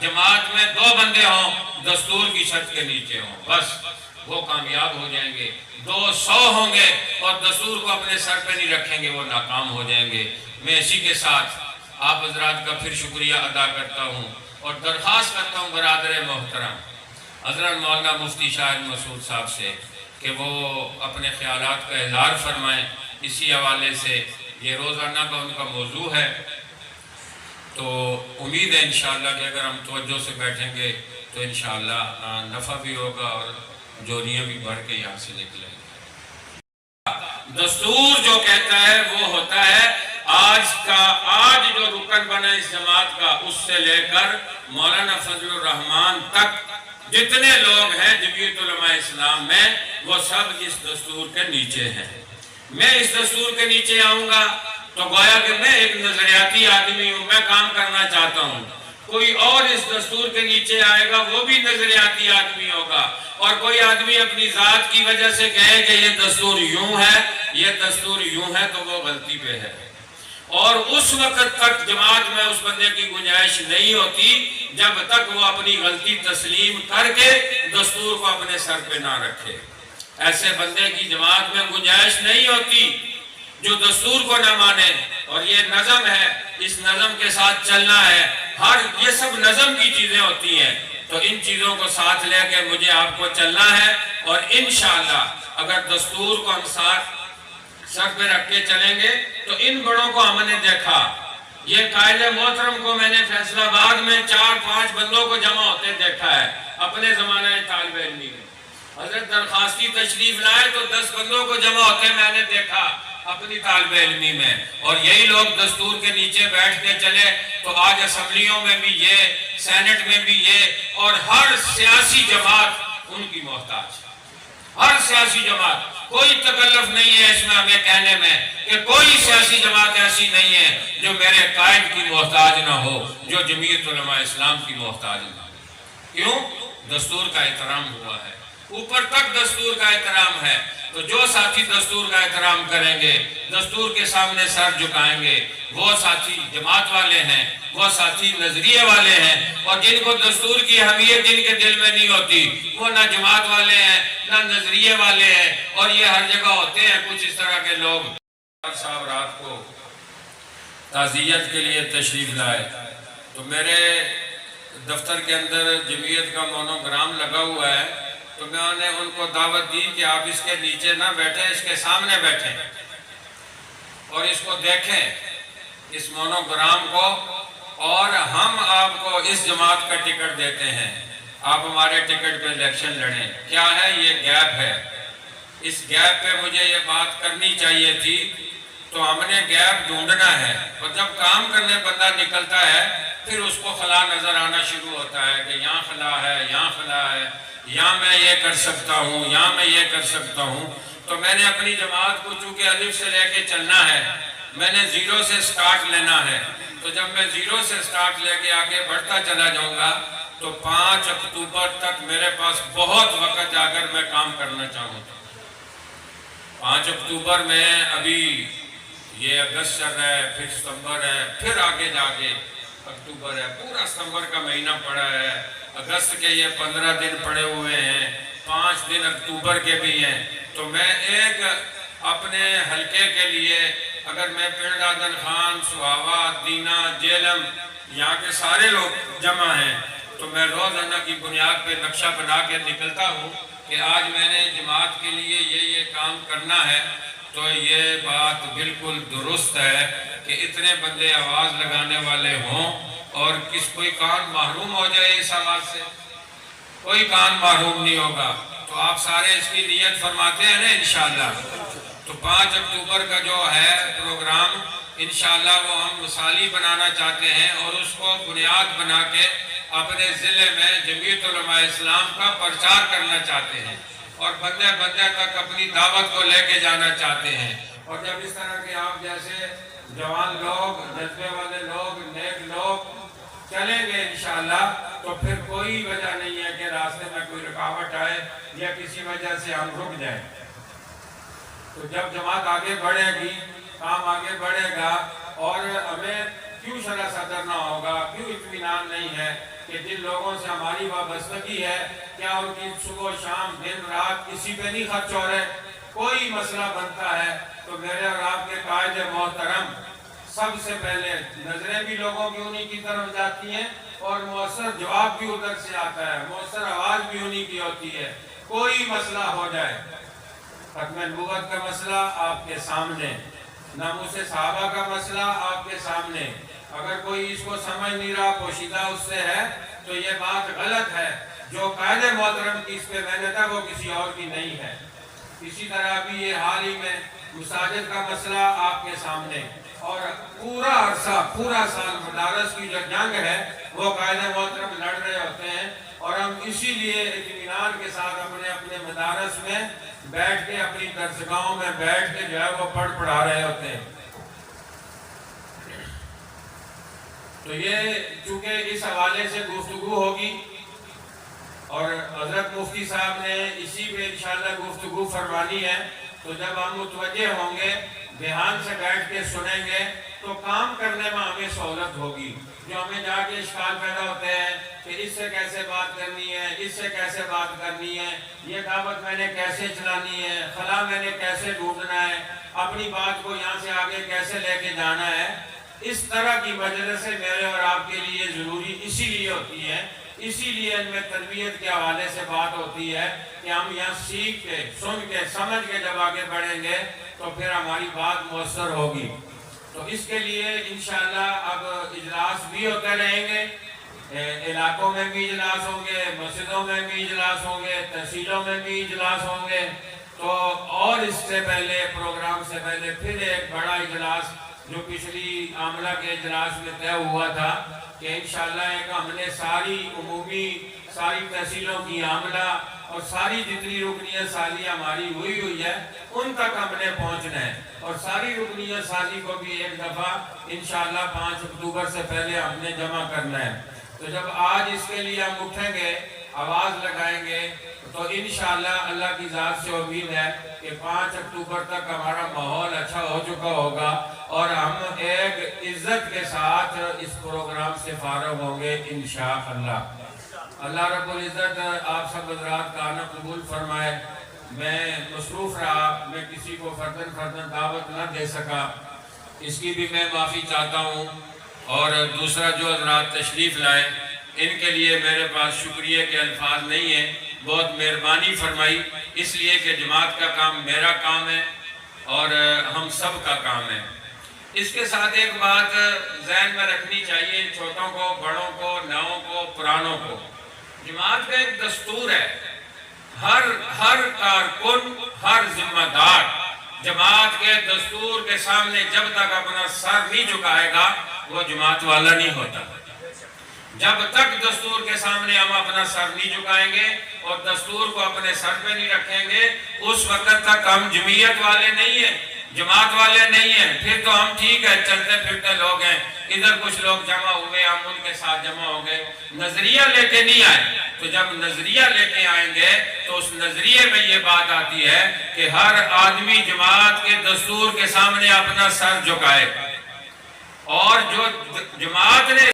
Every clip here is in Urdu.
جماعت میں 2 بندے ہوں دستور کی چھت کے نیچے ہوں، بس وہ کامیاب ہو جائیں گے۔ 200 ہوں گے اور دستور کو اپنے سر پہ نہیں رکھیں گے، وہ ناکام ہو جائیں گے۔ میں اسی کے ساتھ آپ حضرات کا پھر شکریہ ادا کرتا ہوں اور درخواست کرتا ہوں برادر محترم حضرت مولانا مفتی شاہد مسعود صاحب سے کہ وہ اپنے خیالات کا اظہار فرمائیں اسی حوالے سے۔ یہ روزانہ کا ان کا موضوع ہے، تو امید ہے انشاءاللہ کہ اگر ہم توجہ سے بیٹھیں گے تو انشاءاللہ نفع بھی ہوگا اور جولیاں بھی بڑھ کے یہاں سے نکلیں گے۔ دستور جو کہتا ہے وہ ہوتا ہے آج جو رکن بنا اس جماعت کا، اس سے لے کر مولانا فضل الرحمان تک جتنے لوگ ہیں جمعیت علماء اسلام میں، وہ سب اس دستور کے نیچے ہیں۔ میں اس دستور کے نیچے آؤں گا تو گویا کہ میں ایک نظریاتی آدمی ہوں، میں کام کرنا چاہتا ہوں۔ کوئی اور اس دستور کے نیچے آئے گا، وہ بھی نظریاتی آدمی ہوگا، اور کوئی آدمی اپنی ذات کی وجہ سے کہے کہ یہ دستور یوں ہے، یہ دستور یوں ہے، تو وہ غلطی پہ ہے۔ اور اس وقت تک جماعت میں اس بندے کی گنجائش نہیں ہوتی جب تک وہ اپنی غلطی تسلیم کر کے دستور کو اپنے سر پہ نہ رکھے۔ ایسے بندے کی جماعت میں گنجائش نہیں ہوتی جو دستور کو نہ مانے۔ اور یہ نظم ہے، اس نظم کے ساتھ چلنا ہے، یہ سب نظم کی چیزیں ہوتی ہیں، تو ان چیزوں کو ساتھ لے کے مجھے آپ کو چلنا ہے۔ اور انشاءاللہ اگر دستور کو ہم ساتھ سر پہ رکھ کے چلیں گے تو ان بڑوں کو ہم نے دیکھا، یہ قائد محترم کو میں نے فیصل آباد میں 4-5 بندوں کو جمع ہوتے دیکھا ہے اپنے زمانہ طالب علمی میں۔ حضرت درخواستی تشریف لائے تو 10 بندوں کو جمع ہوتے میں نے دیکھا اپنی طالب علمی میں، اور یہی لوگ دستور کے نیچے بیٹھ کے چلے تو آج اسمبلیوں میں بھی یہ، سینٹ میں بھی یہ، اور ہر سیاسی جماعت ان کی محتاج ہے۔ ہر سیاسی جماعت، کوئی تکلف نہیں ہے اس میں ہمیں کہنے میں کہ کوئی سیاسی جماعت ایسی نہیں ہے جو میرے قائد کی محتاج نہ ہو، جو جمعیت علماء اسلام کی محتاج نہ ہو۔ کیوں؟ دستور کا احترام ہوا ہے، اوپر تک دستور کا احترام ہے۔ تو جو ساتھی دستور کا احترام کریں گے، دستور کے سامنے سر جھکائیں گے، وہ ساتھی جماعت والے ہیں، وہ ساتھی نظریے والے ہیں۔ اور جن کو دستور کی اہمیت جن کے دل میں نہیں ہوتی، وہ نہ جماعت والے ہیں نہ نظریے والے ہیں، اور یہ ہر جگہ ہوتے ہیں کچھ اس طرح کے لوگ۔ صاحب رات کو تعزیت کے لیے تشریف لائے تو میرے دفتر کے اندر جمعیت کا مونوگرام لگا ہوا ہے، تو میں نے ان کو دعوت دی کہ آپ اس کے نیچے نہ بیٹھیں، اس کے سامنے بیٹھیں اور اس کو دیکھیں، اس مونوگرام کو، اور ہم آپ کو اس جماعت کا ٹکٹ دیتے ہیں، آپ ہمارے ٹکٹ پہ الیکشن لڑیں۔ کیا ہے؟ یہ گیپ ہے، اس گیپ پہ مجھے یہ بات کرنی چاہیے تھی، تو ہم نے گیپ ڈھونڈنا ہے، اور جب کام کرنے بندہ نکلتا ہے پھر اس کو خلا نظر آنا شروع ہوتا ہے کہ یہاں خلا ہے، یہاں خلا ہے، یہاں میں یہ کر سکتا ہوں، یہاں میں یہ کر سکتا ہوں۔ تو میں نے اپنی جماعت کو چونکہ الف سے لے کے چلنا ہے، میں نے 0 سے سٹارٹ لینا ہے، تو جب میں 0 سے سٹارٹ لے کے آگے بڑھتا چلا جاؤں گا تو 5 اکتوبر تک میرے پاس بہت وقت اگر میں کام کرنا چاہوں تو۔ 5 اکتوبر میں ابھی یہ اگست چل رہا ہے، پھر ستمبر ہے، پھر آگے جا کے اکتوبر ہے، پورا ستمبر کا مہینہ پڑا ہے، اگست کے یہ 15 دن پڑے ہوئے ہیں، 5 دن اکتوبر کے بھی ہیں۔ تو میں ایک اپنے حلقے کے لیے، اگر میں پنڈ آدن خان، سہاوا، دینا، جیلم، یہاں کے سارے لوگ جمع ہیں، تو میں روزانہ کی بنیاد پہ نقشہ بنا کے نکلتا ہوں کہ آج میں نے جماعت کے لیے یہ کام کرنا ہے۔ تو یہ بات بالکل درست ہے کہ اتنے بندے آواز لگانے والے ہوں اور کوئی کان محروم ہو جائے اس آواز سے، کوئی کان محروم نہیں ہوگا۔ تو آپ سارے اس کی نیت فرماتے ہیں نا انشاءاللہ۔ تو 5 اکتوبر کا جو ہے پروگرام انشاءاللہ وہ ہم مثالی بنانا چاہتے ہیں، اور اس کو بنیاد بنا کے اپنے ضلع میں جمعیت علماء اسلام کا پرچار کرنا چاہتے ہیں، اور بندے بندے تک اپنی دعوت کو لے کے جانا چاہتے ہیں۔ اور جب اس طرح کے آپ جیسے جوان لوگ، جذبے والے لوگ، نیک لوگ چلیں گے انشاءاللہ، تو پھر کوئی وجہ نہیں ہے کہ راستے میں کوئی رکاوٹ آئے یا کسی وجہ سے ہم رک جائیں۔ تو جب جماعت آگے بڑھے گی، کام آگے بڑھے گا، اور ہمیں کیوں شرح صدر نہ ہوگا، کیوں اطمینان نہیں ہے کہ کہ جن لوگوں سے ہماری وابستگی ہے کیا ان کی صبح شام دن رات کسی پہ نہیں خرچ ہو رہے؟ کوئی مسئلہ بنتا ہے تو میرے اور آپ کے قائد محترم سب سے پہلے نظریں بھی لوگوں کی انہی کی طرف جاتی ہیں اور مؤثر جواب بھی ادھر سے آتا ہے، مؤثر آواز بھی انہی کی ہوتی ہے۔ کوئی مسئلہ ہو جائے، ختم نبوت کا مسئلہ آپ کے سامنے، ناموس صحابہ کا مسئلہ آپ کے سامنے، اگر کوئی اس کو سمجھ نہیں رہا پوشیدہ اس سے ہے تو یہ بات غلط ہے۔ جو قائد محترم کی اس پہ محنت ہے وہ کسی اور کی نہیں ہے۔ اسی طرح بھی یہ حال ہی میں مساجد کا مسئلہ آپ کے سامنے، اور پورا عرصہ پورا سال مدارس کی جو جنگ ہے وہ قائد محترم لڑ رہے ہوتے ہیں، اور ہم اسی لیے اطمینان کے ساتھ اپنے اپنے مدارس میں بیٹھ کے اپنی درسگاہوں میں بیٹھ کے جو ہے وہ پڑھا رہے ہوتے ہیں۔ تو یہ چونکہ اس حوالے سے گفتگو ہوگی اور حضرت مفتی صاحب نے اسی پہ انشاءاللہ گفتگو فرمانی ہے، تو جب ہم متوجہ ہوں گے دھیان سے بیٹھ کے سنیں گے تو کام کرنے میں ہمیں سہولت ہوگی۔ جو ہمیں جا کے اشکال پیدا ہوتے ہیں کہ اس سے کیسے بات کرنی ہے، اس سے کیسے بات کرنی ہے، یہ دعوت میں نے کیسے چلانی ہے، فلاں میں نے کیسے ڈھونڈنا ہے، اپنی بات کو یہاں سے آگے کیسے لے کے جانا ہے، اس طرح کی مجلسیں میرے اور آپ کے لیے ضروری اسی لیے ہوتی ہے، اسی لیے ان میں تربیت کے حوالے سے بات ہوتی ہے کہ ہم یہاں سیکھ کے سن کے سمجھ کے جب آگے بڑھیں گے تو پھر ہماری بات مؤثر ہوگی۔ تو اس کے لیے انشاءاللہ اب اجلاس بھی ہوتے رہیں گے، علاقوں میں بھی اجلاس ہوں گے، مسجدوں میں بھی اجلاس ہوں گے، تحصیلوں میں بھی اجلاس ہوں گے، تو اور اس سے پہلے پروگرام سے پہلے پھر ایک بڑا اجلاس جو پچھلی عاملہ کے اجلاس میں طے ہوا تھا کہ انشاءاللہ ایک ہم نے ساری عمومی ساری تحصیلوں کی عاملہ اور ساری جتنی رکنیت سازی ہماری ہوئی ہے ان تک ہم نے پہنچنا ہے، اور ساری رکنیت سازی کو بھی ایک دفعہ انشاءاللہ 5 اکتوبر سے پہلے ہم نے جمع کرنا ہے۔ تو جب آج اس کے لیے ہم اٹھیں گے آواز لگائیں گے تو انشاءاللہ اللہ کی ذات سے امید ہے کہ 5 اکتوبر تک ہمارا ماحول اچھا ہو چکا ہوگا اور ہم ایک عزت کے ساتھ اس پروگرام سے فارغ ہوں گے انشاءاللہ۔ اللہ رب العزت آپ سب حضرات کا آنا قبول فرمائے۔ میں مصروف رہا، میں کسی کو فرداً دعوت نہ دے سکا، اس کی بھی میں معافی چاہتا ہوں، اور دوسرا جو حضرات تشریف لائے ان کے لیے میرے پاس شکریہ کے الفاظ نہیں ہیں، بہت مہربانی فرمائی، اس لیے کہ جماعت کا کام میرا کام ہے اور ہم سب کا کام ہے۔ اس کے ساتھ ایک بات ذہن میں رکھنی چاہیے چھوٹوں کو، بڑوں کو، نئوں کو، پرانوں کو، جماعت کا ایک دستور ہے، ہر کارکن، ہر ذمہ دار جماعت کے دستور کے سامنے جب تک اپنا سر نہیں جھکائے گا وہ جماعت والا نہیں ہوتا۔ جب تک دستور کے سامنے ہم اپنا سر نہیں جھکائیں گے اور دستور کو اپنے سر پہ نہیں رکھیں گے اس وقت تک ہم جمعیت والے نہیں ہیں، جماعت والے نہیں ہیں۔ پھر تو ہم ٹھیک ہے، چلتے پھرتے لوگ ہیں، ادھر کچھ لوگ جمع ہوئے، ہم ان کے ساتھ جمع ہو گئے، نظریہ لے کے نہیں آئے۔ تو جب نظریہ لے کے آئیں گے تو اس نظریے میں یہ بات آتی ہے کہ ہر آدمی جماعت کے دستور کے سامنے اپنا سر جھکائے، اور جو جماعت نے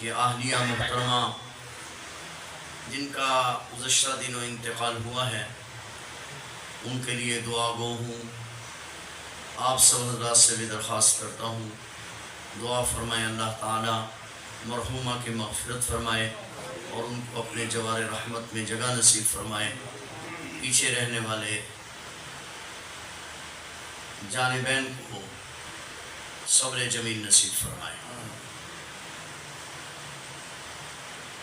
کہ اہلیہ محترمہ جن کا گزشتہ دنوں انتقال ہوا ہے ان کے لیے دعا گو ہوں۔ آپ سب حضرات سے بھی درخواست کرتا ہوں دعا فرمائیں اللہ تعالی مرحومہ کی مغفرت فرمائے اور ان کو اپنے جوار رحمت میں جگہ نصیب فرمائے، پیچھے رہنے والے جانبین کو صبر جمیل نصیب فرمائے۔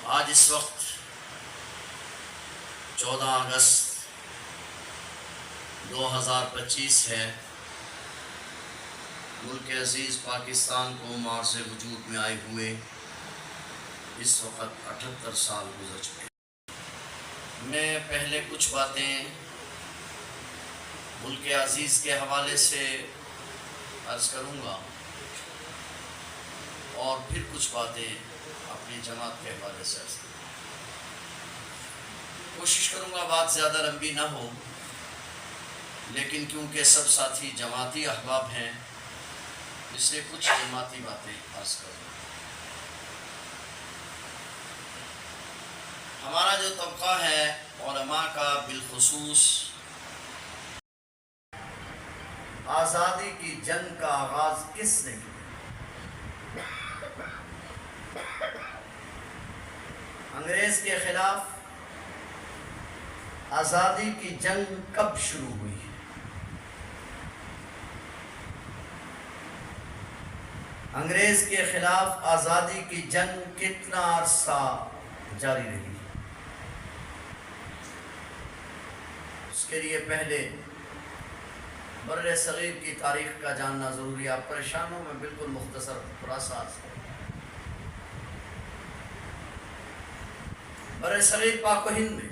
آج اس وقت 14 اگست 2025 ہے، ملک عزیز پاکستان کو معرض وجود میں آئے ہوئے اس وقت 78 سال گزر چکے۔ میں پہلے کچھ باتیں ملک عزیز کے حوالے سے عرض کروں گا اور پھر کچھ باتیں اپنی جماعت کے حوالے سے عرض کروں گا۔ کوشش کروں گا بات زیادہ لمبی نہ ہو، لیکن کیونکہ سب ساتھی جماعتی احباب ہیں اس لیے کچھ جماعتی باتیں عرض کروں گا۔ ہمارا جو طبقہ ہے علماء کا بالخصوص آزادی کی جنگ کا آغاز کس نے کیا؟ انگریز کے خلاف آزادی کی جنگ کب شروع ہوئی ہے؟ انگریز کے خلاف آزادی کی جنگ کتنا عرصہ جاری رہی؟ اس کے لیے پہلے بر صغیر کی تاریخ کا جاننا ضروری ہے۔ آپ پریشان ہو، میں بالکل مختصر خلاصہ عرض کروں۔ بر صغیر پاک و ہند میں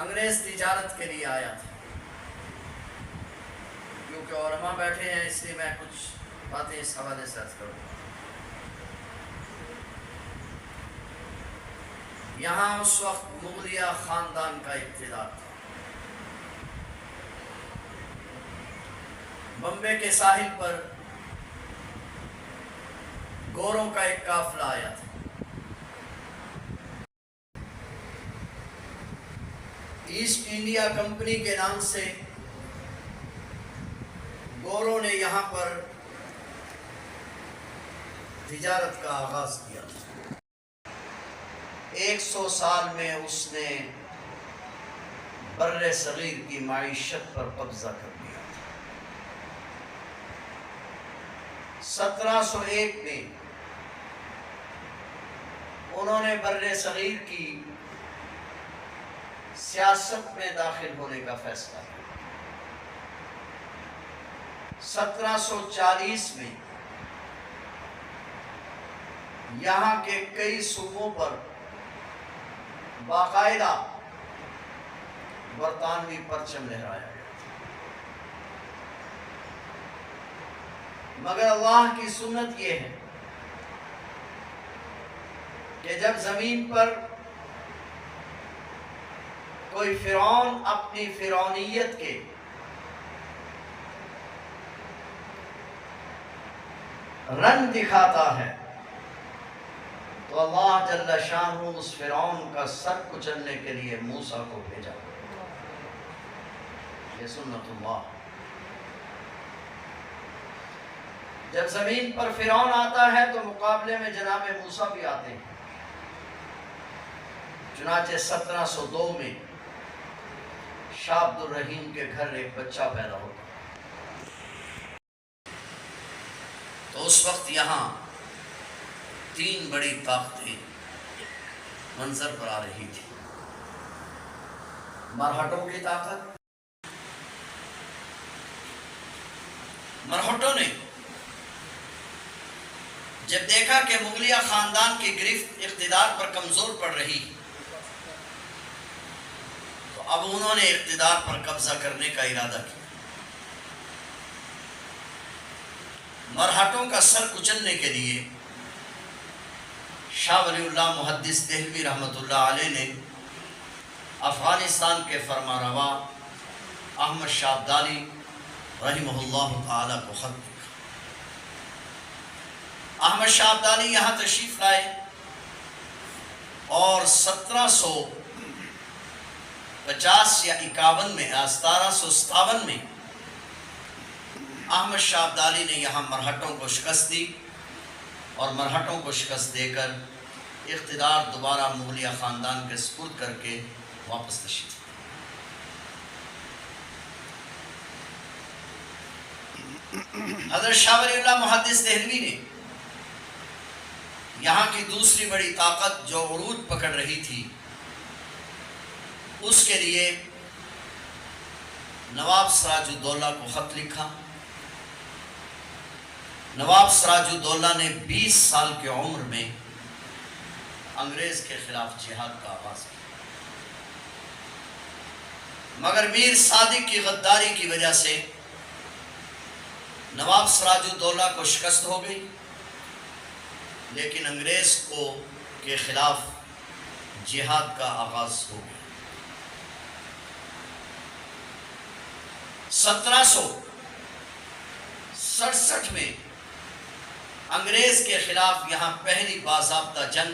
انگریز تجارت کے لیے آیا تھا۔ کیونکہ علماء بیٹھے ہیں اس لیے میں کچھ باتیں اس حوالے سے عرض کروں۔ یہاں اس وقت مغلیہ خاندان کا اقتدار تھا۔ بمبے کے ساحل پر گوروں کا ایک قافلہ آیا تھا۔ ایسٹ انڈیا کمپنی کے نام سے گوروں نے یہاں پر تجارت کا آغاز کیا تھا۔ 100 سال میں اس نے بر صغیر کی معیشت پر قبضہ کر لیا تھا۔ 1701 میں انہوں نے بر صغیر کی سیاست میں داخل ہونے کا فیصلہ کیا۔ 1740 میں یہاں کے کئی صوبوں پر باقاعدہ برطانوی پرچم لہرایا گیا، مگر اللہ کی سنت یہ ہے کہ جب زمین پر کوئی فرعون اپنی فرعونیت کے رنگ دکھاتا ہے تو اللہ جل شانہ اس فرعون کا سر کچلنے کے لیے موسیٰ کو بھیجا۔ یہ سنت اللہ۔ جب زمین پر فرعون آتا ہے تو مقابلے میں جناب موسیٰ بھی آتے ہیں۔ چنانچہ 1702 میں شاہ عبد الرحیم کے گھر ایک بچہ پیدا ہوتا، تو اس وقت یہاں 3 بڑی طاقتیں منظر پر آ رہی تھی۔ مرہٹوں کی طاقت، مرہٹوں نے جب دیکھا کہ مغلیہ خاندان کی گرفت اقتدار پر کمزور پڑ رہی، تو اب انہوں نے اقتدار پر قبضہ کرنے کا ارادہ کیا۔ مرہٹوں کا سر کچلنے کے لیے شاہ ولی اللہ محدث دہلوی رحمۃ اللہ علیہ نے افغانستان کے فرما روا احمد شاہ ابدالی رحمہ اللہ تعالی کو خط لکھا۔ احمد شاہ ابدالی یہاں تشریف لائے اور 1750 یا 51 میں 1757 میں احمد شاہ ابدالی نے یہاں مرہٹوں کو شکست دی اور مرہٹوں کو شکست دے کر اقتدار دوبارہ مغلیہ خاندان کے سپرد کر کے واپس تشریف۔ حضرت شاہ ولی اللہ محدث دہلوی نے یہاں کی دوسری بڑی طاقت جو عروج پکڑ رہی تھی، اس کے لیے نواب سراج الدولہ کو خط لکھا۔ نواب سراج الدولہ نے 20 سال کی عمر میں انگریز کے خلاف جہاد کا آغاز کیا، مگر میر صادق کی غداری کی وجہ سے نواب سراج الدولہ کو شکست ہو گئی، لیکن انگریز کے خلاف جہاد کا آغاز ہو گیا۔ 1767 میں انگریز کے خلاف یہاں پہلی باضابطہ جنگ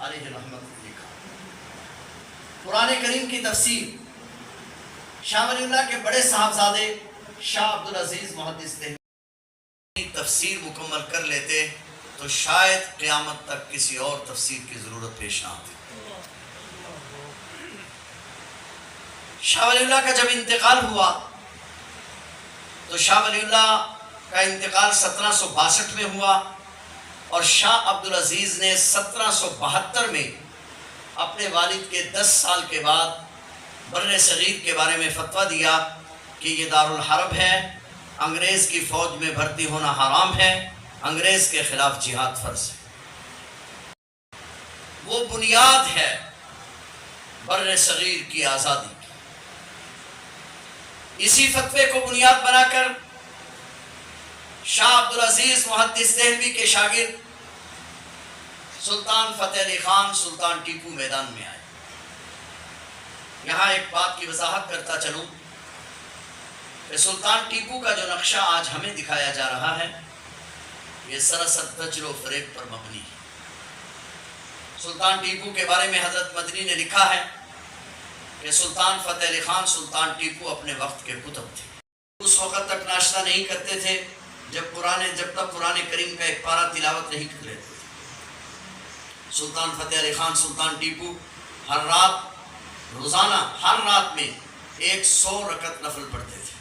علیہ رحمت لکھا۔ قرآن کریم کی تفسیر شاہ ولی اللہ کے بڑے صاحبزادے شاہ عبدالعزیز محدث دہلوی تفسیر مکمل کر لیتے تو شاید قیامت تک کسی اور تفسیر کی ضرورت پیش نہ آتی۔ شاہ ولی اللہ کا جب انتقال ہوا تو شاہ ولی اللہ کا انتقال 1762 میں ہوا اور شاہ عبدالعزیز نے 1772 میں اپنے والد کے 10 سال کے بعد بر صغیر کے بارے میں فتویٰ دیا کہ یہ دارالحرب ہے، انگریز کی فوج میں بھرتی ہونا حرام ہے، انگریز کے خلاف جہاد فرض ہے۔ وہ بنیاد ہے بر صغیر کی آزادی کی۔ اسی فتوے کو بنیاد بنا کر شاہ عبدالعزیز محدث دہلوی کے شاگرد سلطان فتح علی خان سلطان ٹیپو میدان میں آئے۔ یہاں ایک بات کی وضاحت کرتا چلوں کہ سلطان ٹیپو کا جو نقشہ آج ہمیں دکھایا جا رہا ہے یہ سراسر دجل و فریب پر مبنی ہے۔ سلطان ٹیپو کے بارے میں حضرت مدنی نے لکھا ہے کہ سلطان فتح علی خان سلطان ٹیپو اپنے وقت کے قطب تھے۔ اس وقت تک ناشتہ نہیں کرتے تھے جب تک قرآن کریم کا ایک پارہ تلاوت نہیں کر لیتے تھے۔ سلطان فتح علی خان سلطان ٹیپو ہر رات روزانہ ہر رات میں 100 رکعت نفل پڑھتے تھے۔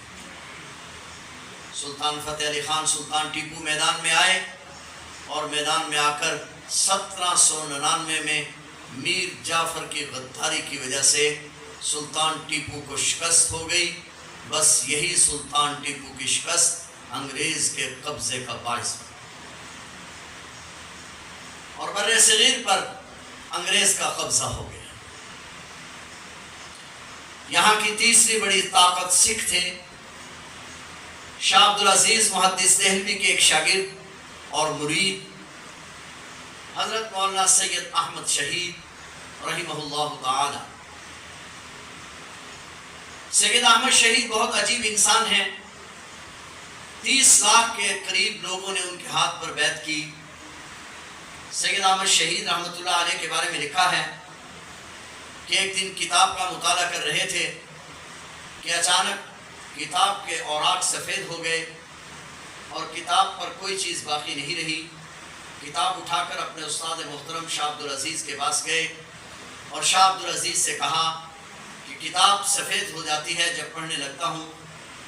سلطان فتح علی خان سلطان ٹیپو میدان میں آئے اور میدان میں آ کر 1799 میں میر جعفر کی غداری کی وجہ سے سلطان ٹیپو کو شکست ہو گئی۔ بس یہی سلطان ٹیپو کی شکست انگریز کے قبضے کا باعث بنا اور بر صغیر پر انگریز کا قبضہ ہو گیا۔ یہاں کی تیسری بڑی طاقت سکھ تھے۔ شاہ عبدالعزیز محدث دہلوی کے ایک شاگرد اور مرید حضرت مولانا سید احمد شہید رحمہ اللہ تعالی۔ سید احمد شہید بہت عجیب انسان ہیں۔ 30 لاکھ کے قریب لوگوں نے ان کے ہاتھ پر بیعت کی۔ سید احمد شہید رحمۃ اللہ علیہ کے بارے میں لکھا ہے کہ ایک دن کتاب کا مطالعہ کر رہے تھے کہ اچانک کتاب کے اوراق سفید ہو گئے اور کتاب پر کوئی چیز باقی نہیں رہی۔ کتاب اٹھا کر اپنے استاد محترم شاہ عبدالعزیز کے پاس گئے اور شاہ عبدالعزیز سے کہا کہ کتاب سفید ہو جاتی ہے جب پڑھنے لگتا ہوں۔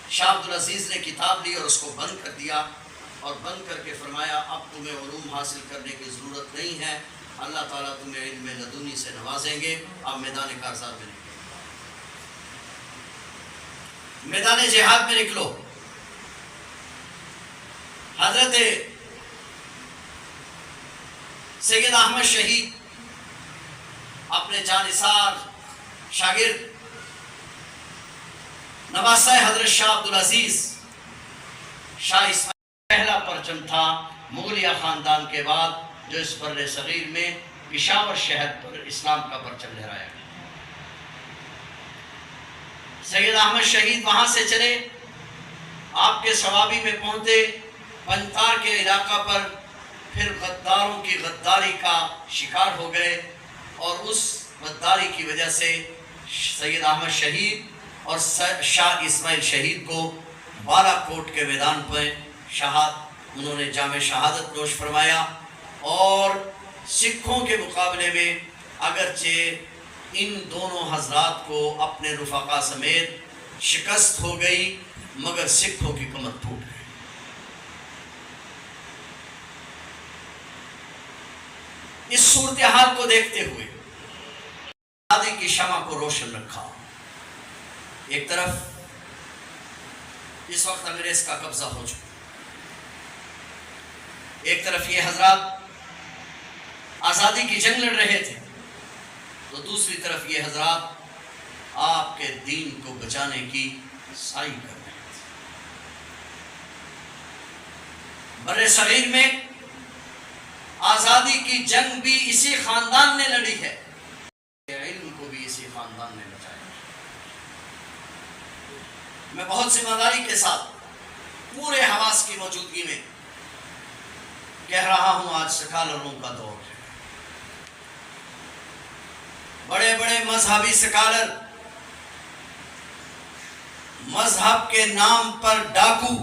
شاہ عبدالعزیز نے کتاب لی اور اس کو بند کر دیا اور بند کر کے فرمایا اب تمہیں علوم حاصل کرنے کی ضرورت نہیں ہے، اللہ تعالیٰ تمہیں علم لدنی سے نوازیں گے، اب میدان کارزار میں نکلو، میدان جہاد میں نکلو۔ حضرت سید احمد شہید اپنے جانثار شاگرد نواسہ حضرت شاہ عبدالعزیز شاہ اسماعیل پہلا پرچم تھا مغلیہ خاندان کے بعد جو اس بر صغیر میں پشاور شہر پر اسلام کا پرچم لہرایا گیا۔ سید احمد شہید وہاں سے چلے، آپ کے صوابی میں پہنچے، پنتار کے علاقہ پر پھر غداروں کی غداری کا شکار ہو گئے اور اس غداری کی وجہ سے سید احمد شہید اور شاہ اسماعیل شہید کو بالا کوٹ کے میدان پر انہوں نے جام شہادت نوش فرمایا۔ اور سکھوں کے مقابلے میں اگرچہ ان دونوں حضرات کو اپنے رفقا سمیت شکست ہو گئی مگر سکھوں کی کمر ٹوٹ گئی۔ اس صورتحال کو دیکھتے ہوئے آزادی کی شمع کو روشن رکھا۔ ایک طرف اس وقت انگریز کا قبضہ ہو چکا، ایک طرف یہ حضرات آزادی کی جنگ لڑ رہے تھے تو دوسری طرف یہ حضرات آپ کے دین کو بچانے کی سعی کر رہے تھے۔ بر صغیر میں آزادی کی جنگ بھی اسی خاندان نے لڑی ہے، علم کو بھی اسی خاندان نے بچایا۔ میں بہت ذمہ داری کے ساتھ پورے حواس کی موجودگی میں کہہ رہا ہوں، آج سکالروں کا دور ہے، بڑے بڑے مذہبی سکالر مذہب کے نام پر ڈاکو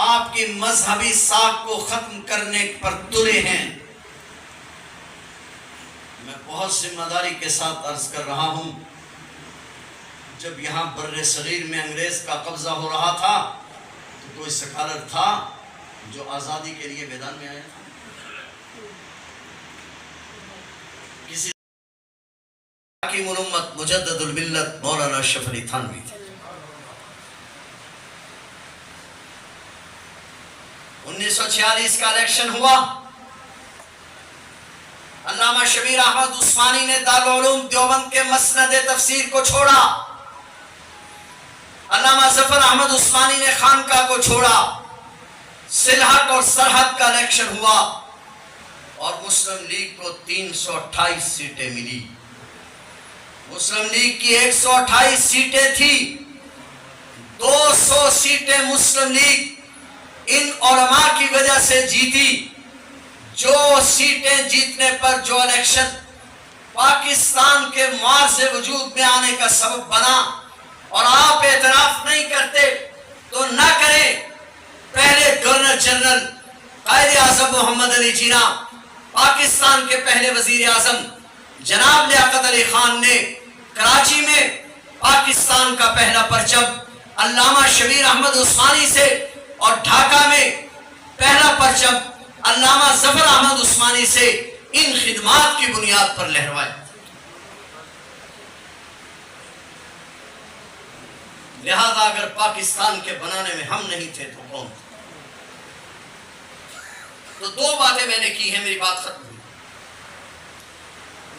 آپ کی مذہبی ساکھ کو ختم کرنے پر تلے ہیں. میں بہت ذمہ داری کے ساتھ عرض کر رہا ہوں، جب یہاں بر صغیر میں انگریز کا قبضہ ہو رہا تھا تو کوئی سکالر تھا جو آزادی کے لیے میدان میں آیا تھا؟ کسی حکیم الامت مجدد الملت مولانا اشرف علی تھانوی تھے. 1946 کا الیکشن ہوا، علامہ شبیر احمد عثمانی نے دارالعلوم دیوبند کے مسند تفسیر کو چھوڑا، علامہ ظفر احمد عثمانی نے خانقاہ کو چھوڑا. سلہٹ اور سرحد کا الیکشن ہوا اور مسلم لیگ کو 328 سیٹیں ملی. مسلم لیگ کی 128 سیٹیں تھی، 200 سیٹیں مسلم لیگ ان علماء کی وجہ سے جیتی، جو سیٹیں جیتنے پر جو الیکشن پاکستان کے معاذ وجود میں آنے کا سبب بنا. اور آپ اعتراف نہیں کرتے تو نہ کریں. پہلے گورنر جنرل قائد اعظم محمد علی جناح، پاکستان کے پہلے وزیر اعظم جناب لیاقت علی خان نے کراچی میں پاکستان کا پہلا پرچم علامہ شبیر احمد عثمانی سے، اور ڈھاکہ میں پہلا پرچم علامہ ظفر احمد عثمانی سے ان خدمات کی بنیاد پر لہروائے. لہذا اگر پاکستان کے بنانے میں ہم نہیں تھے تو کون تھے؟ تو دو باتیں میں نے کی ہیں، میری بات ختم ہوئی.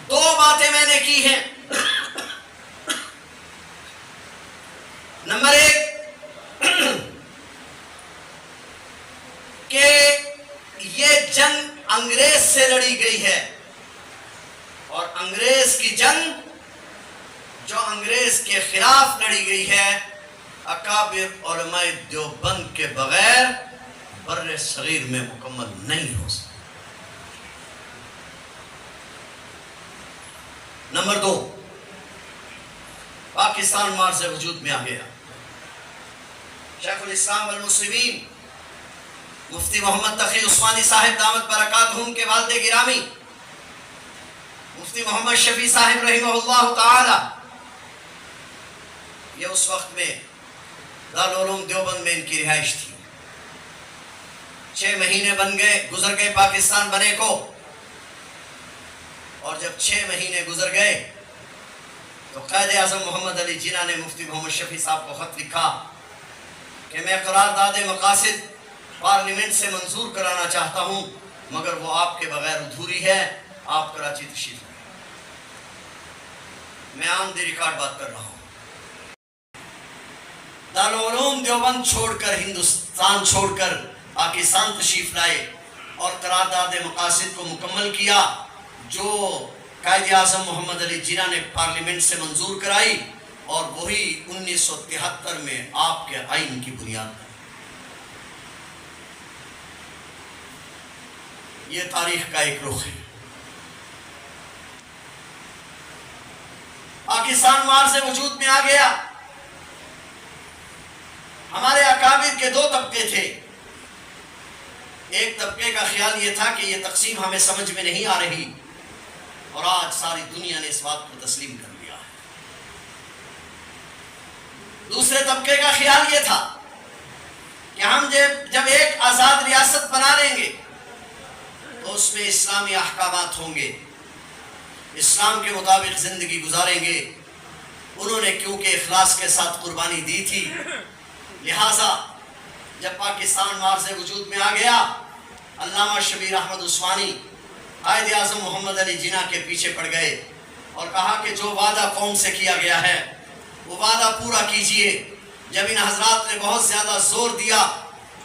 دو باتیں میں نے کی ہیں. نمبر 1 کہ یہ جنگ انگریز سے لڑی گئی ہے، اور انگریز کی جنگ جو انگریز کے خلاف لڑی گئی ہے اکابر علماء دیوبند کے بغیر بر صغیر میں مکمل نہیں ہو سکتی. نمبر 2 پاکستان معرض وجود میں آ گیا. شیخ الاسلام والمسلمین مفتی محمد تقی عثمانی صاحب دامت برکاتہم کے والد گرامی مفتی محمد شفیع صاحب رحمہ اللہ تعالی، یہ اس وقت میں دارالعلوم دیوبند میں ان کی رہائش تھی. 6 مہینے گزر گئے پاکستان بنے کو، اور جب 6 مہینے گزر گئے تو قائد اعظم محمد علی جناح نے مفتی محمد شفیع صاحب کو خط لکھا کہ میں قرارداد مقاصد پارلیمنٹ سے منظور کرانا چاہتا ہوں، مگر وہ آپ کے بغیر ادھوری ہے. آپ کراچی تشریف لائیں. میں آن دی ریکارڈ بات کر رہا ہوں. دارالعلوم دیوبند چھوڑ کر، ہندوستان چھوڑ کر پاکستان تشریف لائے اور قرارداد مقاصد کو مکمل کیا جو قائد اعظم محمد علی جناح نے پارلیمنٹ سے منظور کرائی، اور وہی 1973 میں آپ کے آئین کی بنیاد بنی. یہ تاریخ کا ایک رخ ہے. پاکستان معرض وجود میں آ گیا. ہمارے اکابر کے 2 طبقے تھے. ایک طبقے کا خیال یہ تھا کہ یہ تقسیم ہمیں سمجھ میں نہیں آ رہی، اور آج ساری دنیا نے اس بات کو تسلیم کر لیا ہے. دوسرے طبقے کا خیال یہ تھا کہ ہم جب ایک آزاد ریاست بنا لیں گے تو اس میں اسلامی احکامات ہوں گے، اسلام کے مطابق زندگی گزاریں گے. انہوں نے کیونکہ اخلاص کے ساتھ قربانی دی تھی، لہٰذا جب پاکستان معرض وجود میں آ گیا، علامہ شبیر احمد عثمانی قائد اعظم محمد علی جناح کے پیچھے پڑ گئے اور کہا کہ جو وعدہ قوم سے کیا گیا ہے وہ وعدہ پورا کیجئے. جب ان حضرات نے بہت زیادہ زور دیا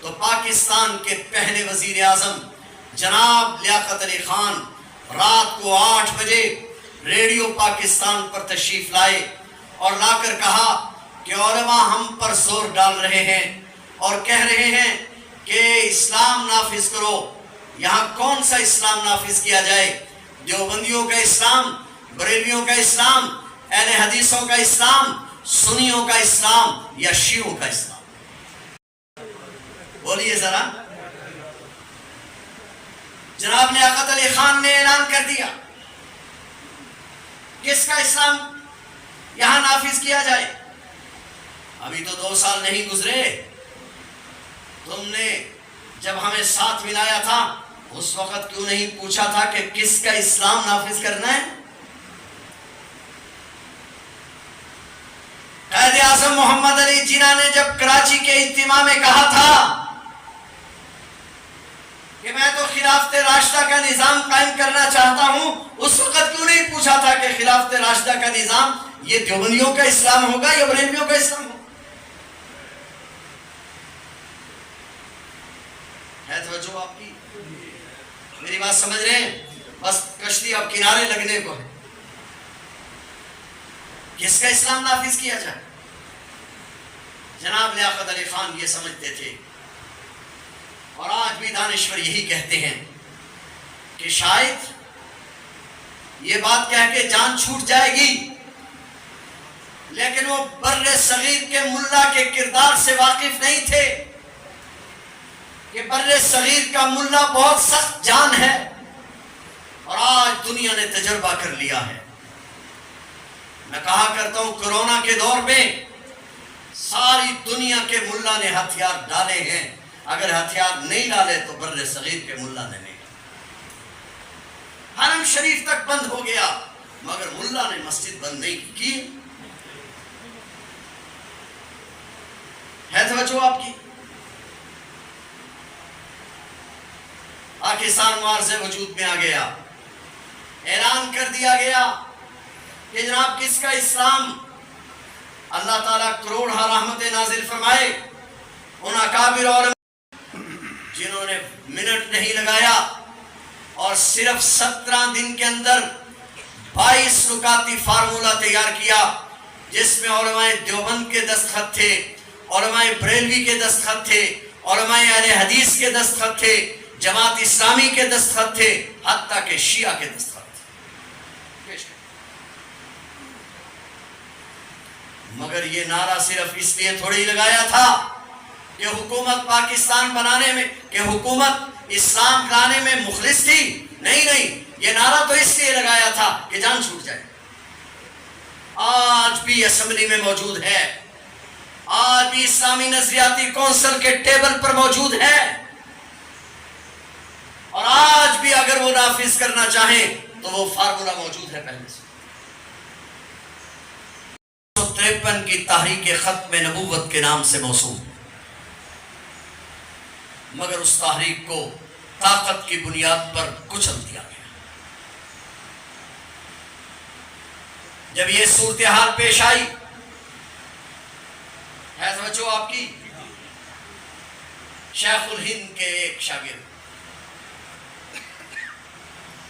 تو پاکستان کے پہلے وزیر اعظم جناب لیاقت علی خان رات کو 8 بجے ریڈیو پاکستان پر تشریف لائے اور لا کر کہا کہ علماء ہم پر زور ڈال رہے ہیں اور کہہ رہے ہیں کہ اسلام نافذ کرو. یہاں کون سا اسلام نافذ کیا جائے؟ دیوبندیوں کا اسلام، بریلویوں کا اسلام، اہل حدیثوں کا اسلام، سنیوں کا اسلام یا شیعوں کا اسلام؟ بولیے ذرا۔ جناب لیاقت علی خان نے اعلان کر دیا کس کا اسلام یہاں نافذ کیا جائے۔ ابھی تو 2 سال نہیں گزرے، تم نے جب ہمیں ساتھ ملایا تھا اس وقت کیوں نہیں پوچھا تھا کہ کس کا اسلام نافذ کرنا ہے؟ قائد اعظم محمد علی جناح نے جب کراچی کے اجتماع میں کہا تھا کہ میں تو خلافت راشدہ کا نظام قائم کرنا چاہتا ہوں، اس وقت کیوں نہیں پوچھا تھا کہ خلافت راشدہ کا نظام یہ دیوبندیوں کا اسلام ہوگا یا بریلویوں کا اسلام ہوگا؟ ہے توجہ آپ کی؟ میری بات سمجھ رہے ہیں؟ بس کشتی اب کنارے لگنے کو ہے۔ کس کا اسلام نافذ کیا جائے؟ جناب لیاقت علی خان یہ سمجھتے تھے، اور آج بھی دانشور یہی کہتے ہیں کہ شاید یہ بات کہہ کے جان چھوٹ جائے گی، لیکن وہ بر صغیر کے ملا کے کردار سے واقف نہیں تھے کہ بر صغیر کا ملا بہت سخت جان ہے، اور آج دنیا نے تجربہ کر لیا ہے۔ میں کہا کرتا ہوں کورونا کے دور میں ساری دنیا کے ملا نے ہتھیار ڈالے ہیں، اگر ہتھیار نہیں ڈالے تو بر صغیر کے ملا نے نہیں۔ حرم شریف تک بند ہو گیا مگر ملا نے مسجد بند نہیں کی۔ ہے توجہ آپ کی؟ پاکستان معارضے وجود میں آ گیا، اعلان کر دیا گیا کہ جناب کس کا اسلام؟ اللہ تعالیٰ کروڑ رحمت نازل فرمائے ان اکابر اور جنہوں نے منٹ نہیں لگایا اور صرف 17 دن کے اندر 22 نکاتی فارمولہ تیار کیا، جس میں علماء دیوبند کے دستخط تھے، علماء بریلوی کے دستخط تھے، علماء اہل حدیث کے دستخط تھے، جماعت اسلامی کے دستخط تھے، حتیٰ کہ شیعہ کے دستخط تھے۔ مگر یہ نعرہ صرف اس لیے تھوڑی لگایا تھا کہ حکومت پاکستان بنانے میں، کہ حکومت اسلام لانے میں مخلص تھی، نہیں، یہ نعرہ تو اس لیے لگایا تھا کہ جان چھوٹ جائے۔ آج بھی اسمبلی میں موجود ہے، آج بھی اسلامی نظریاتی کونسل کے ٹیبل پر موجود ہے، اور آج بھی اگر وہ نافذ کرنا چاہیں تو وہ فارمولہ موجود ہے پہلے سے۔ 1953 کی تحریک ختم نبوت کے نام سے موسوم، مگر اس تحریک کو طاقت کی بنیاد پر کچل دیا گیا۔ جب یہ صورتحال پیش آئی، ہے توجہ آپ کی، شیخ الہند کے ایک شاگرد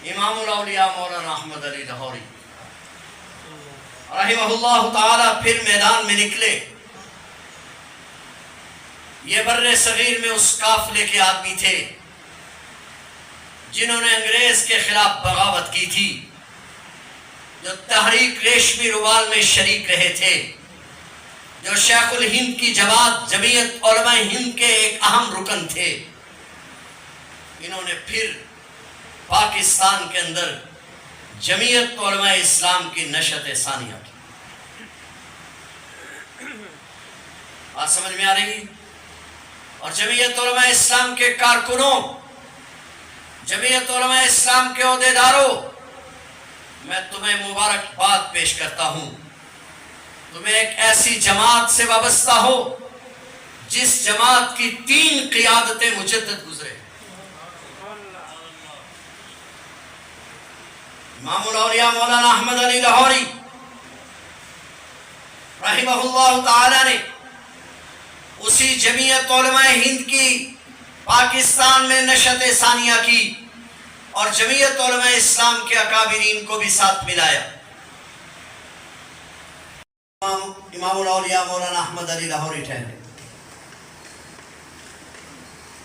امام الاولیاء مولانا احمد علی لاہوری رحمہ اللہ تعالی پھر میدان میں نکلے۔ یہ بر صغیر میں اس قافلے کے آدمی تھے جنہوں نے انگریز کے خلاف بغاوت کی تھی، جو تحریک ریشمی روال میں شریک رہے تھے، جو شیخ الہند کی جماعت جمعیت علماء ہند کے ایک اہم رکن تھے۔ انہوں نے پھر پاکستان کے اندر جمعیت علماء اسلام کی نشأت ثانیہ کی۔ بات سمجھ میں آ رہی؟ اور جمعیت علماء اسلام کے کارکنوں، جمعیت علماء اسلام کے عہدیداروں، میں تمہیں مبارکباد پیش کرتا ہوں، تمہیں ایک ایسی جماعت سے وابستہ ہو جس جماعت کی 3 قیادتیں مجدد گزرے۔ امام الاولیاء مولانا احمد علی لاہوری رحمہ اللہ تعالی نے اسی جمعیت علماء ہند کی پاکستان میں نشأت ثانیہ کی اور جمعیت علماء اسلام کے اکابرین کو بھی ساتھ ملایا۔ امام الاولیاء مولانا احمد علی لاہوری ٹھہرے۔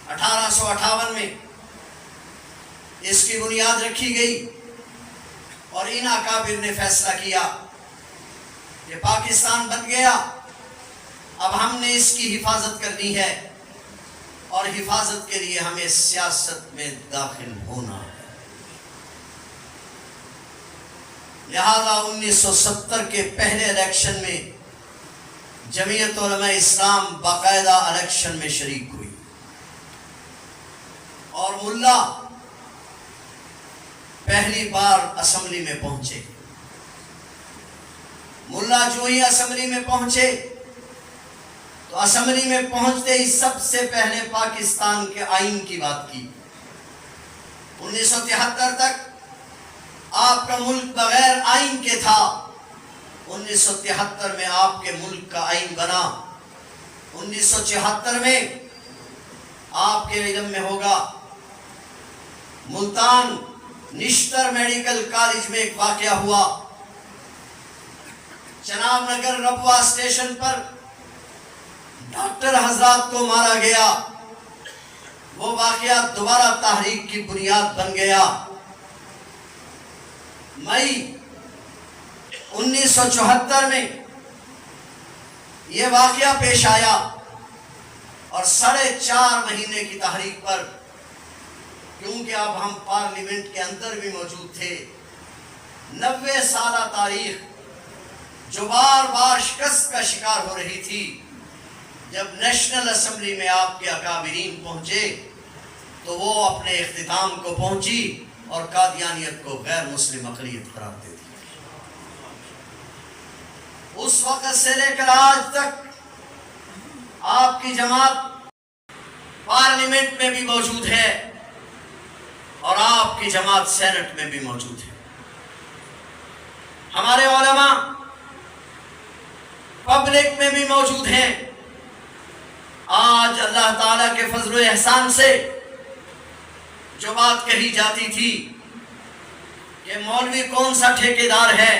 1858 میں اس کی بنیاد رکھی گئی اور ان اکابر نے فیصلہ کیا کہ پاکستان بن گیا، اب ہم نے اس کی حفاظت کرنی ہے، اور حفاظت کے لیے ہمیں سیاست میں داخل ہونا ہے۔ لہذا 1970 کے پہلے الیکشن میں جمعیت علماء اسلام باقاعدہ الیکشن میں شریک ہوئی، اور ملا پہلی بار اسمبلی میں پہنچے۔ ملا جو ہی اسمبلی میں پہنچے تو اسمبلی میں پہنچتے ہی سب سے پہلے پاکستان کے آئین کی بات کی۔ 1973 تک آپ کا ملک بغیر آئین کے تھا، 1973 میں آپ کے ملک کا آئین بنا۔ 1974 میں آپ کے علم میں ہوگا ملتان نشتر میڈیکل کالج میں ایک واقعہ ہوا، چناب نگر ربوہ اسٹیشن پر ڈاکٹر حضرات کو مارا گیا۔ وہ واقعہ دوبارہ تحریک کی بنیاد بن گیا۔ مئی 1974 میں یہ واقعہ پیش آیا، اور 4.5 مہینے کی تحریک پر، کیونکہ اب ہم پارلیمنٹ کے اندر بھی موجود تھے، 90 سالہ تاریخ جو بار بار شکست کا شکار ہو رہی تھی، جب نیشنل اسمبلی میں آپ کے اکابرین پہنچے تو وہ اپنے اختتام کو پہنچی اور قادیانیت کو غیر مسلم اقلیت قرار دے دی۔ اس وقت سے لے کر آج تک آپ کی جماعت پارلیمنٹ میں بھی موجود ہے، اور آپ کی جماعت سینٹ میں بھی موجود ہے۔ ہمارے علماء پبلک میں بھی موجود ہیں۔ آج اللہ تعالیٰ کے فضل و احسان سے جو بات کہی جاتی تھی کہ مولوی کون سا ٹھیکیدار ہے،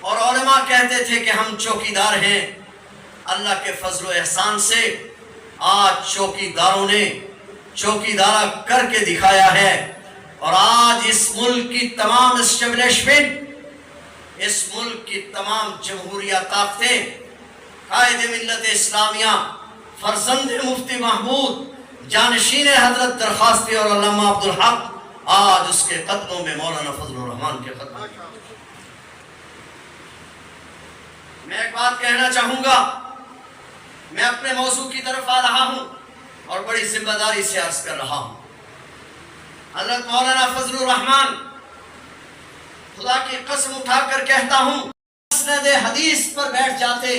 اور علماء کہتے تھے کہ ہم چوکیدار ہیں، اللہ کے فضل و احسان سے آج چوکیداروں نے چوکیدارہ کر کے دکھایا ہے، اور آج اس ملک کی تمام اسٹیبلشمنٹ، اس ملک کی تمام جمہوریہ طاقتیں، قائد ملت اسلامیہ، فرزند مفتی محمود، جانشین حضرت درخواستی اور علامہ عبدالحق، آج اس کے قدموں میں مولانا فضل الرحمان کے قدموں میں۔ میں ایک بات کہنا چاہوں گا، میں اپنے موضوع کی طرف آ رہا ہوں اور بڑی ذمہ داری سے عرض کر رہا ہوں۔ حضرت مولانا فضل الرحمان، خدا کی قسم اٹھا کر کہتا ہوں، مسند حدیث پر بیٹھ جاتے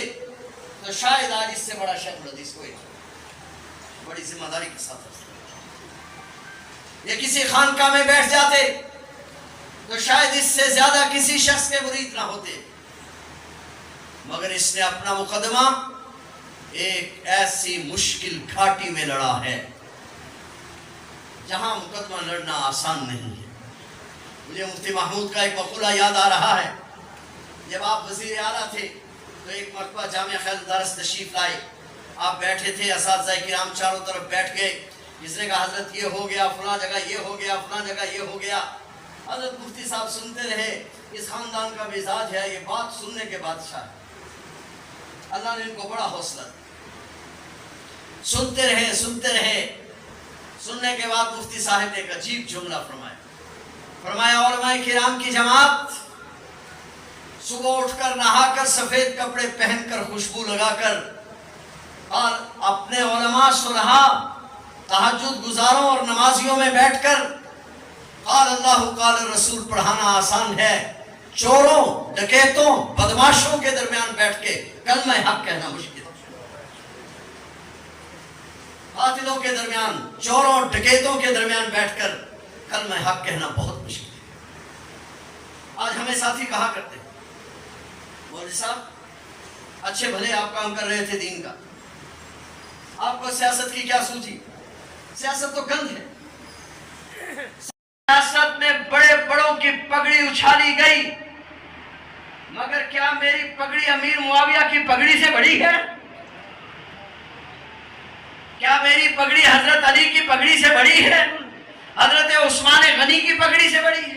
تو شاید آج اس سے بڑا شیخ الحدیث کوئی نہیں۔ بڑی ذمہ داری کے ساتھ یہ کسی خانقاہ میں بیٹھ جاتے تو شاید اس سے زیادہ کسی شخص کے مرید نہ ہوتے، مگر اس نے اپنا مقدمہ ایک ایسی مشکل گھاٹی میں لڑا ہے جہاں مقدمہ لڑنا آسان نہیں ہے۔ مجھے مفتی محمود کا ایک مقولہ یاد آ رہا ہے، جب آپ وزیر اعلیٰ تھے تو ایک مرتبہ جامعہ خیل دارس تشریف لائے، آپ بیٹھے تھے، اساتذہ کرام چاروں طرف بیٹھ گئے، جس نے کہا حضرت یہ ہو گیا، فلاں جگہ یہ ہو گیا، فلاں جگہ یہ ہو گیا۔ حضرت مفتی صاحب سنتے رہے، اس خاندان کا مزاج ہے، یہ بات سننے کے بادشاہ ہے۔ اللہ نے ان کو بڑا حوصلہ دیا، سنتے رہے سنتے رہے۔ سننے کے بعد مفتی صاحب نے ایک عجیب جملہ فرمایا علماء کرام کی جماعت صبح اٹھ کر نہا کر سفید کپڑے پہن کر خوشبو لگا کر اور اپنے علماء صلحاء تہجد گزاروں اور نمازیوں میں بیٹھ کر قال اللہ قال الرسول پڑھانا آسان ہے، چوروں ڈکیتوں بدماشوں کے درمیان بیٹھ کے کلمہ حق کہنا مشکل ہے۔ قاتلوں کے درمیان، چوروں ڈکیتوں کے درمیان بیٹھ کر کلمہ حق کہنا بہت مشکل ہے۔ آج ہمیں ساتھی کہا کرتے ہیں، مولوی صاحب اچھے بھلے آپ کام کر رہے تھے دین کا، آپ کو سیاست کی کیا سوچی؟ سیاست تو گند ہے۔ سیاست میں بڑے بڑوں کی پگڑی اچھالی گئی، مگر کیا میری پگڑی امیر معاویہ کی پگڑی سے بڑی ہے؟ کیا میری پگڑی حضرت علی کی پگڑی سے بڑی ہے؟ حضرت عثمان غنی کی پگڑی سے بڑی ہے؟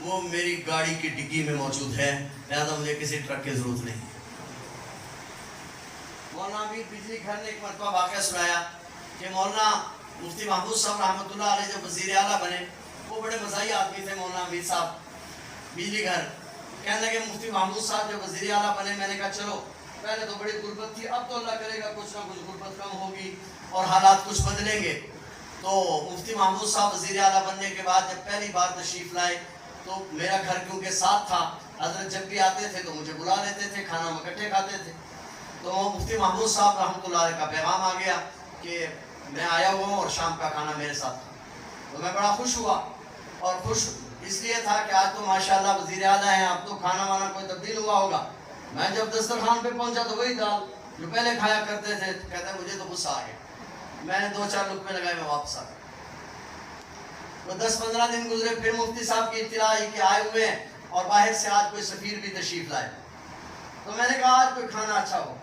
وہ میری گاڑی کی ڈگی میں موجود ہے، لہذا مجھے کسی ٹرک کی ضرورت نہیں۔ مولانا امیر بجلی گھر نے ایک مرتبہ واقعہ سنایا کہ مولانا مفتی محمود صاحب رحمۃ اللہ علیہ جب وزیر اعلیٰ بنے، وہ بڑے مزاحی آدمی تھے مولانا امیر صاحب بجلی گھر، کہنے لگے مفتی محمود صاحب جب وزیر اعلیٰ بنے، میں نے کہا چلو پہلے تو بڑی غربت تھی، اب تو اللہ کرے گا کچھ نہ کچھ غربت کم ہوگی اور حالات کچھ بدلیں گے۔ تو مفتی محمود صاحب وزیر اعلیٰ بننے کے بعد جب پہلی بار تشریف لائے تو میرا گھر کیونکہ ساتھ تھا، حضرت جب بھی آتے تھے تو مجھے بلا لیتے تھے، کھانا ہم اکٹھے کھاتے تھے۔ تو مفتی محمود صاحب رحمۃ اللہ علیہ کا پیغام آ گیا کہ میں آیا ہوا ہوں اور شام کا کھانا میرے ساتھ تھا۔ تو میں بڑا خوش ہوا، اور خوش اس لیے تھا کہ آج تو ماشاءاللہ وزیر اعلیٰ ہیں، اب تو کھانا وانا کوئی تبدیل ہوا ہوگا۔ میں جب دسترخوان پہ پہنچا تو وہی دال جو پہلے کھایا کرتے تھے، کہتے ہیں مجھے تو غصہ آ گیا، میں نے 2-4 لقمے لگائے، میں واپس آ گیا۔ وہ 10-15 دن گزرے، پھر مفتی صاحب کی اطلاع آئی کہ آئے ہوئے ہیں اور باہر سے آج کوئی سفیر بھی تشریف لائے۔ تو میں نے کہا آج کوئی کھانا اچھا ہو۔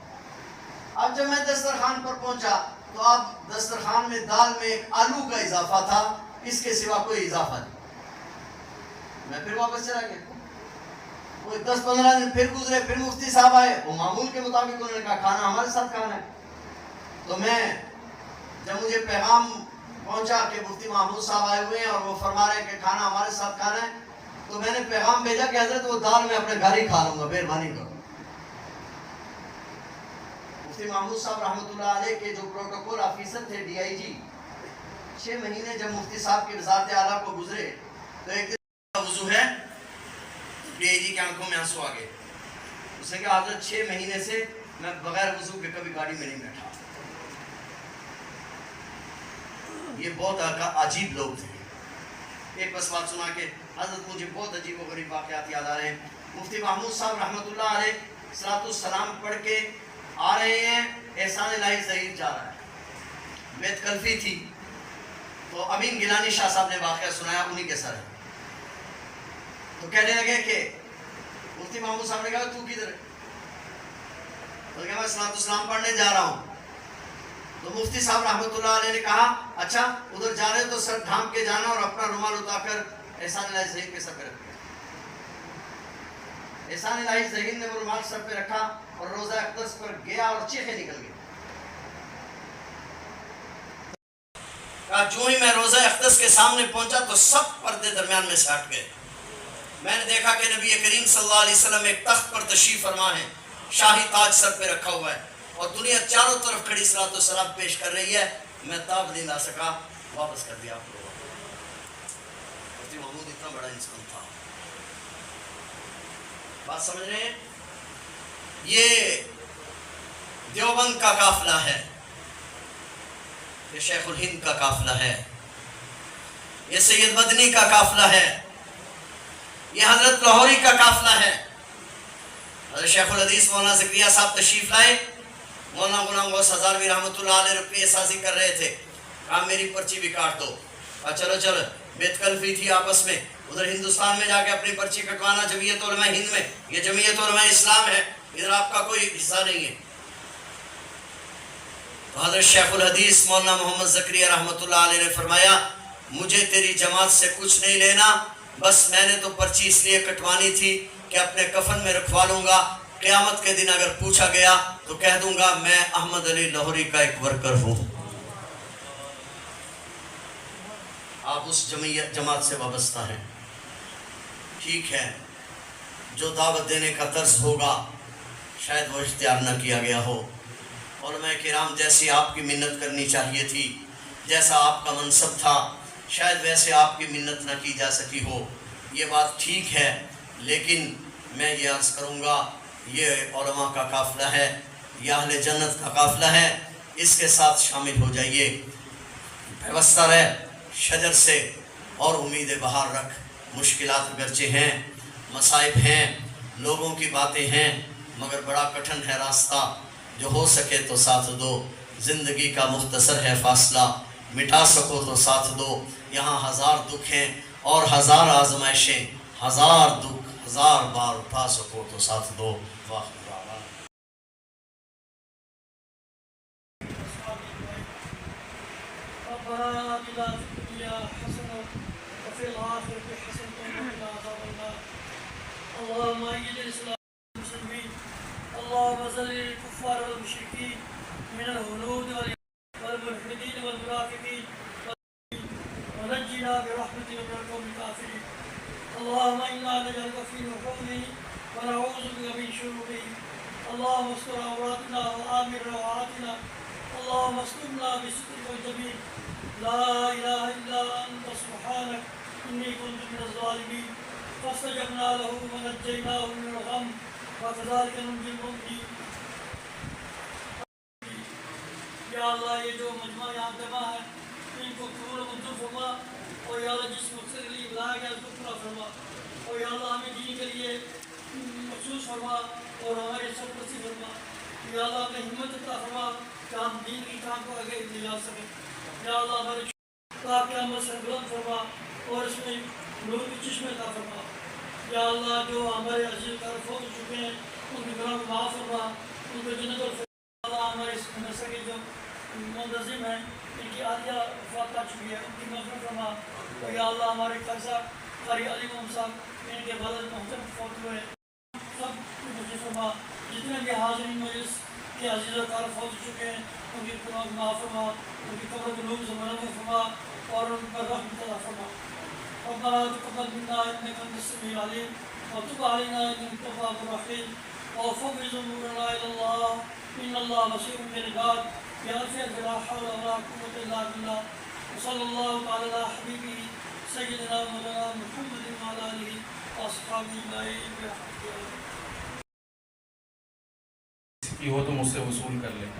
اب جب میں دسترخوان پر پہنچا تو اب دسترخوان میں دال میں ایک آلو کا اضافہ تھا، اس کے سوا کوئی اضافہ نہیں۔ میں پھر واپس چلا گیا۔ وہ 10-15 دن پھر گزرے، پھر مفتی صاحب آئے، وہ معمول کے مطابق انہوں نے کہا کھانا ہمارے ساتھ کھانا ہے۔ تو میں جب مجھے پیغام پہنچا کہ مفتی محمود صاحب آئے ہوئے ہیں اور وہ فرما رہے ہیں کہ کھانا ہمارے ساتھ کھانا ہے، تو میں نے پیغام بھیجا کہ حضرت وہ دال میں اپنے گھر ہی کھا لوں گا، مہربانی کرو۔ مفتی محمود صاحب رحمۃ اللہ علیہ کے جو پروٹوکول آفیسر تھے DIG، 6 مہینے جب مفتی صاحب کی وزارت اعلیٰ کو گزرے تو ایک دن وضو ہے، DIG کی آنکھوں میں آنسو آ گئے۔ اس نے کہا حضرت 6 مہینے سے میں بغیر وضو کے کبھی گاڑی میں نہیں بیٹھا۔ یہ بہت عجیب لوگ تھے۔ ایک بس بات سنا کے حضرت مجھے بہت عجیب و غریب واقعات یاد آ رہے ہیں۔ مفتی محمود صاحب رحمۃ اللہ علیہ صلاۃ السلام پڑھ کے آ رہے ہیں، احسان الہی ظہیر جا رہا ہے، بیت کلفی تھی، تو امین گیلانی شاہ صاحب نے واقعہ سنایا، انہی کے سر ہے۔ تو کہنے لگے کہ مفتی محمود صاحب نے کہا تو کدھر ہے؟ تو کہا میں صلاۃ السلام پڑھنے جا رہا ہوں۔ تو مفتی صاحب رحمۃ اللہ علیہ نے کہا اچھا ادھر جا رہے تو سر ڈھانپ کے جانا اور اپنا رومال اتار کر احسان الہی ظہیر کے سر پہ رکھ دیا۔ احسان الہی ظہیر نے وہ رومال سر پہ رکھا اور روزہ اقدس پر گیا اور چیخیں نکل گئی۔ کہا جو ہی میں روزہ اقدس کے سامنے پہنچا تو سب پردے درمیان میں سے ہٹ گئے۔ میں نے دیکھا کہ نبی کریم صلی اللہ علیہ وسلم ایک تخت پر تشریف فرما ہے، شاہی تاج سر پہ رکھا ہوا ہے اور دنیا چاروں طرف کھڑی صلاۃ والسلام پیش کر رہی ہے۔ میں تاب نہیں لا سکا، واپس کر دیا آپ کو۔ مفتی محمود اتنا بڑا انسان تھا، بات سمجھ رہے ہیں؟ یہ دیوبند کا قافلہ ہے، یہ شیخ الہند کا قافلہ ہے، یہ سید مدنی کا قافلہ ہے، یہ حضرت لاہوری کا قافلہ ہے۔ حضرت شیخ الحدیث مولانا زکریا صاحب تشریف لائے، مولانا غلام غوث ہزاروی رحمۃ اللہ علیہ روپیے سازی کر رہے تھے، کہا میری پرچی بھی کاٹ دو۔ چلو چلو، بیت کلفی تھی آپس میں، ادھر ہندوستان میں جا کے اپنی پرچی کٹوانا جمعیت علماء ہند میں، یہ جمعیت علماء اسلام ہے، ادھر آپ کا کوئی حصہ نہیں ہے۔ تو حضرت شیخ الحدیث مولانا محمد زکریا رحمۃ اللہ علیہ نے فرمایا مجھے تیری جماعت سے کچھ نہیں لینا، بس میں نے تو پرچی اس لیے کٹوانی تھی کہ اپنے کفن میں رکھوا لوں گا، قیامت کے دن اگر پوچھا گیا تو کہہ دوں گا میں احمد علی لاہوری کا ایک ورکر ہوں۔ آپ اس جماعت سے وابستہ ہیں، ٹھیک ہے، جو دعوت دینے کا طرز ہوگا شاید وہ اختیار نہ کیا گیا ہو، علماء کرام جیسی آپ کی منت کرنی چاہیے تھی، جیسا آپ کا منصب تھا شاید ویسے آپ کی منت نہ کی جا سکی ہو، یہ بات ٹھیک ہے، لیکن میں یہ عرض کروں گا یہ علماء کا قافلہ ہے، یہ اہل جنت کا قافلہ ہے، اس کے ساتھ شامل ہو جائیے، پیوستہ رہ شجر سے اور امید بہار رکھ۔ مشکلات اگرچہ ہیں، مصائب ہیں، لوگوں کی باتیں ہیں، مگر بڑا کٹھن ہے راستہ، جو ہو سکے تو ساتھ دو، زندگی کا مختصر ہے فاصلہ، مٹا سکو تو ساتھ دو، یہاں 1000 دکھ ہیں اور 1000 آزمائشیں، 1000 دکھ 1000 بار اٹھا سکو تو ساتھ دو۔ ربنا آتنا في الدنيا حسنة وفي الآخرة حسنة وقنا عذاب النار. اللهم أيد الإسلام والمسلمين. اللهم ذل الكفار والمشركين من الهنود والملحدين والمنافقين ونجنا برحمتك من القوم الكافرين. اللهم إنا نجعلك في نحورهم ونعوذ بك من شرورهم. اللهم استر عوراتنا وآمن روعاتنا. اللهم استرنا بسترك الجميل. لا إله إلا أنت سبحانك إني كنت من الظالمين. فاستجبنا له ونجيناه من الغم وكذلك ننجي المؤمنين. یا اللہ یہ جو مجمع یہاں جمع ہے ان کو قبول و منظور فرما اور یا اللہ جس مقصد کے لیے بلایا گیا اس کو پورا فرما اور یا اللہ ہمیں دین کے لیے مخصوص فرما اور ہمارے سرپرستی فرما. یا اللہ ہمیں ہمت عطا فرما کہ ہم دین کی کام کو آگے لے جا سکیں. یا اللہ ہمارے پاک قیامت سے بلند فرما اور اس میں نور کی چشمے عطا فرما. یا اللہ جو ہمارے عزیز کار فوت ہو چکے ہیں ان کے گناہوں کو معاف فرما, ان کو جنت اور اللہ ہمارے اس مدرسے کے جو منتظم ہیں ان کی عالیہ وفات پا چکی ہے ان کی مغفرت فرما. اور یا اللہ ہمارے قرضہ قاری علی محمد صاحب ان کے والد محترم فوت ہوئے سب کی مجھے فرما. جتنے بھی حاضرین مجلس کے عزیز و کار فوت ہو چکے ہیں ان کی گناہوں کو معاف فرما, ان کی قبر کو نور سے منور فرما اور ان پر رحمت عطا فرما. ربنا تقبل منا انك انت السميع العليم وتب علينا انك انت التواب الرحيم وفوض ذنوبنا الى الله ان الله بصير بالعباد. يا أخي لا حول ولا قوة إلا بالله. وصلى الله تعالى على حبيبه سيدنا مولانا محمد وعلى آله وأصحابه أجمعين برحمته. کی ہو تو مجھ سے وصول کر لیں.